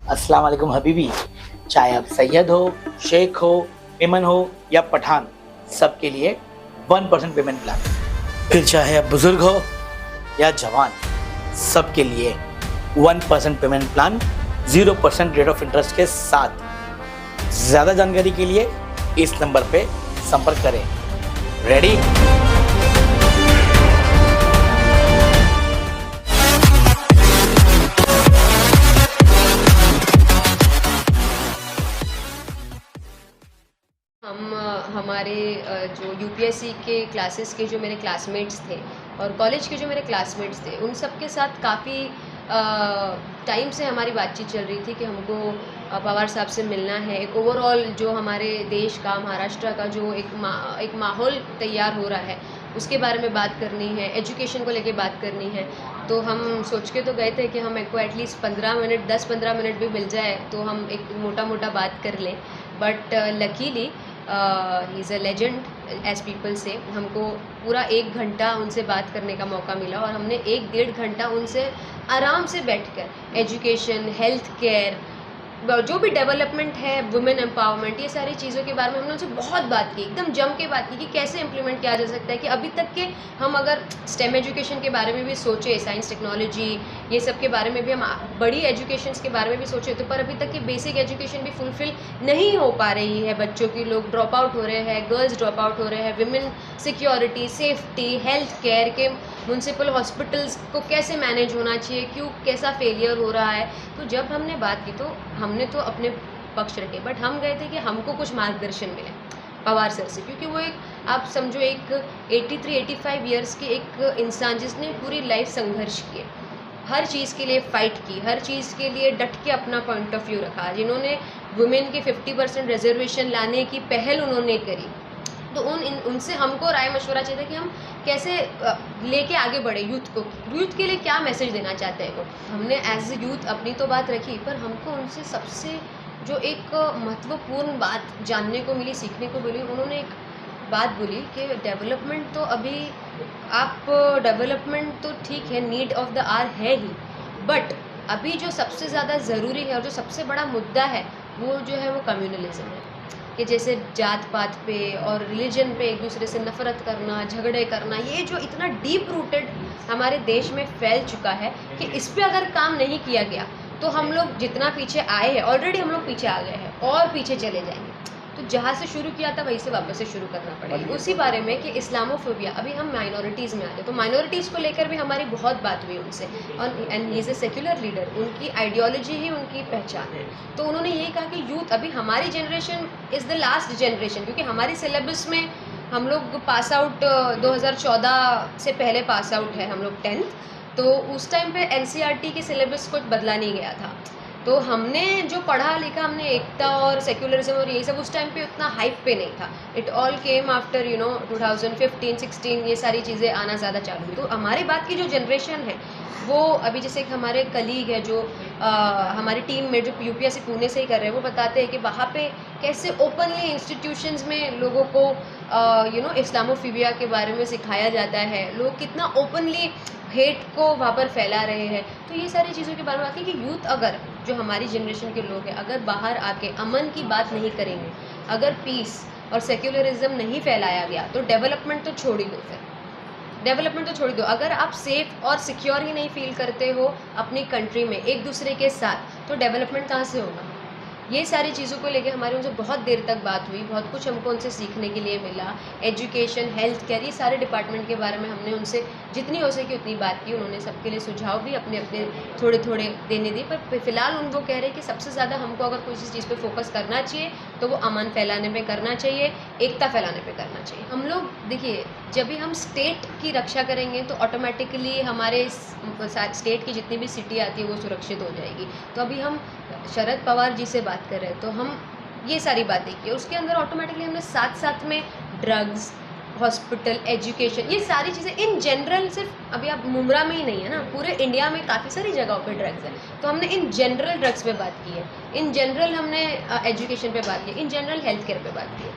अस्सलाम वालेकुम हबीबी। चाहे आप सैयद हो, शेख हो, मेमन हो या पठान, सबके लिए 1% पेमेंट प्लान। फिर चाहे आप बुजुर्ग हो या जवान, सबके लिए 1% payment plan 0% rate of interest के साथ। ज़्यादा जानकारी के लिए इस नंबर पे संपर्क करें। रेडी? हमारे जो यूपीएससी के क्लासेस के जो मेरे क्लासमेट्स थे और कॉलेज के जो मेरे क्लासमेट्स थे, उन सब के साथ काफ़ी टाइम से हमारी बातचीत चल रही थी कि हमको पवार साहब से मिलना है। एक ओवरऑल जो हमारे देश का, महाराष्ट्र का जो एक माहौल तैयार हो रहा है, उसके बारे में बात करनी है, एजुकेशन को लेके बात करनी है। तो हम सोच के तो गए थे कि हम को एटलीस्ट 15 मिनट, 10-15 मिनट भी मिल जाए तो हम एक मोटा मोटा बात कर लें। But luckily he is a legend as people say. हमको पूरा 1 घंटा उनसे बात करने का मौका मिला और हमने 1-1.5 घंटा उनसे आराम से बैठकर एजुकेशन, हेल्थ केयर, जो भी डेवलपमेंट है, वुमेन एम्पावरमेंट, ये सारी चीज़ों के बारे में हमने उनसे बहुत बात की, एकदम जम के बात की कि कैसे इम्प्लीमेंट किया जा सकता है। कि अभी तक के हम अगर स्टेम एजुकेशन के बारे में भी सोचें, साइंस टेक्नोलॉजी ये सब के बारे में भी, हम बड़ी एजुकेशंस के बारे में भी सोचें, तो पर अभी तक की बेसिक एजुकेशन भी फुलफिल नहीं हो पा रही है। बच्चों की लोग ड्रॉप आउट हो रहे हैं, गर्ल्स ड्रॉप आउट हो रहे हैं, women security, safety, health care के म्यूनसिपल हॉस्पिटल्स को कैसे मैनेज होना चाहिए, क्यों कैसा फेलियर हो रहा है। तो जब हमने बात की तो हमने तो अपने पक्ष रखे, बट हम गए थे कि हमको कुछ मार्गदर्शन मिले पवार सर से, क्योंकि वो एक, आप समझो, एक 83-85 ईयर्स के एक इंसान जिसने पूरी लाइफ संघर्ष किए, हर चीज़ के लिए फ़ाइट की, हर चीज़ के लिए डट के अपना पॉइंट ऑफ व्यू रखा, जिन्होंने वुमेन के 50% रिजर्वेशन लाने की पहल उन्होंने करी। तो उनसे हमको राय मशवरा चाहिए था कि हम कैसे लेके आगे बढ़े यूथ के लिए क्या मैसेज देना चाहते हैं वो। हमने एज ए यूथ अपनी तो बात रखी, पर हमको उनसे सबसे जो एक महत्वपूर्ण बात जानने को मिली, सीखने को मिली, उन्होंने एक बात बोली कि डेवलपमेंट तो अभी आप डेवलपमेंट तो ठीक है, नीड ऑफ द आवर है ही, बट अभी जो सबसे ज़्यादा ज़रूरी है और जो सबसे बड़ा मुद्दा है वो जो है वो कम्युनलिज्म है। कि जैसे जात पात पे और रिलीजन पे एक दूसरे से नफ़रत करना, झगड़े करना, ये जो इतना डीप रूटेड हमारे देश में फैल चुका है कि इस पे अगर काम नहीं किया गया तो हम लोग जितना पीछे आए हैं, ऑलरेडी हम लोग पीछे आ गए हैं और पीछे चले जाएंगे। तो जहाँ से शुरू किया था वहीं से वापस से शुरू करना पड़ेगा। उसी बारे में कि इस्लामोफोबिया, अभी हम माइनॉरिटीज़ में आ गए, तो माइनॉरिटीज़ को लेकर भी हमारी बहुत बात हुई उनसे, और and he is a secular leader, उनकी आइडियोलॉजी ही उनकी पहचान है। तो उन्होंने ये कहा कि यूथ, अभी हमारी generation is the last generation, क्योंकि हमारी सिलेबस में हम लोग पास आउट 2014 से पहले पास आउट है हम लोग 10th, तो उस टाइम पे एनसीईआरटी के सिलेबस कुछ बदला नहीं गया था। तो हमने जो पढ़ा लिखा, हमने एकता और सेक्युलरिज्म और ये सब उस टाइम पे उतना हाइप पे नहीं था। इट ऑल केम आफ्टर 2015-16 ये सारी चीज़ें आना ज़्यादा चालू हुई। तो हमारे बाद की जो जनरेशन है वो अभी, जैसे एक हमारे कलीग है जो हमारी टीम में जो यूपीएससी पुणे से ही कर रहे हैं, वो बताते हैं कि वहाँ पे कैसे ओपनली इंस्टीट्यूशंस में लोगों को इस्लामोफोबिया के बारे में सिखाया जाता है, लोग कितना ओपनली हेट को वहाँ पर फैला रहे हैं। तो ये सारी चीज़ों के बारे में आती है कि यूथ, अगर जो हमारी जनरेशन के लोग हैं, अगर बाहर आके अमन की बात नहीं करेंगे, अगर पीस और सेक्युलरिज्म नहीं फैलाया गया, तो डेवलपमेंट तो छोड़ ही दो। फिर डेवलपमेंट तो छोड़ दो, अगर आप सेफ और सिक्योर ही नहीं फील करते हो अपनी कंट्री में एक दूसरे के साथ, तो डेवलपमेंट कहाँ से होगा। ये सारी चीज़ों को लेके हमारी उनसे बहुत देर तक बात हुई, बहुत कुछ हमको उनसे सीखने के लिए मिला। एजुकेशन, हेल्थ केयर, ये सारे डिपार्टमेंट के बारे में हमने उनसे जितनी हो सकी उतनी बात की। उन्होंने सबके लिए सुझाव भी अपने अपने थोड़े थोड़े देने दिए, पर फिलहाल वो कह रहे हैं कि सबसे ज़्यादा हमको अगर किसी चीज़ पे फोकस करना चाहिए तो वो अमन फैलाने पे करना चाहिए, एकता फैलाने पे करना चाहिए। हम लोग देखिए, जब भी हम स्टेट की रक्षा करेंगे तो ऑटोमेटिकली हमारे स्टेट की जितनी भी सिटी आती है वो सुरक्षित हो जाएगी। तो अभी हम शरद पवार जी से बात कर रहे हैं, तो हम ये सारी बातें की, उसके अंदर ऑटोमेटिकली हमने साथ साथ में ड्रग्स, हॉस्पिटल, एजुकेशन, ये सारी चीज़ें इन जनरल, सिर्फ अभी आप मुमरा में ही नहीं है ना, पूरे इंडिया में काफ़ी सारी जगहों पे ड्रग्स है, तो हमने इन जनरल ड्रग्स पे बात की है, इन जनरल हमने एजुकेशन पे बात की, इन जनरल हेल्थ केयर पे बात की है।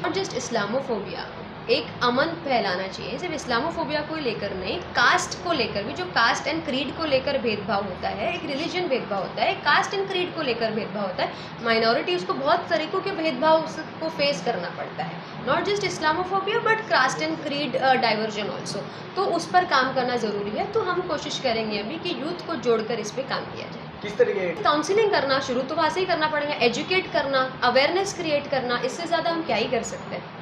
नॉट जस्ट इस्लामोफोबिया, एक अमन फैलाना चाहिए, सिर्फ इस्लामोफोबिया को लेकर नहीं, कास्ट को लेकर भी, जो कास्ट एंड क्रीड को लेकर भेदभाव होता है, एक रिलीजन भेदभाव होता है, कास्ट एंड क्रीड को लेकर भेदभाव होता है, माइनॉरिटीज़ को बहुत तरीक़ों के भेदभाव को फेस करना पड़ता है, not just Islamophobia but caste and creed diversion also. तो उस पर काम करना ज़रूरी है। तो हम कोशिश करेंगे अभी कि यूथ को जोड़कर इस पर काम किया जाए। किस तरीके काउंसलिंग करना शुरू तो वहाँ से ही करना पड़ेगा, एजुकेट करना, अवेयरनेस क्रिएट करना, इससे ज़्यादा हम क्या ही कर सकते हैं।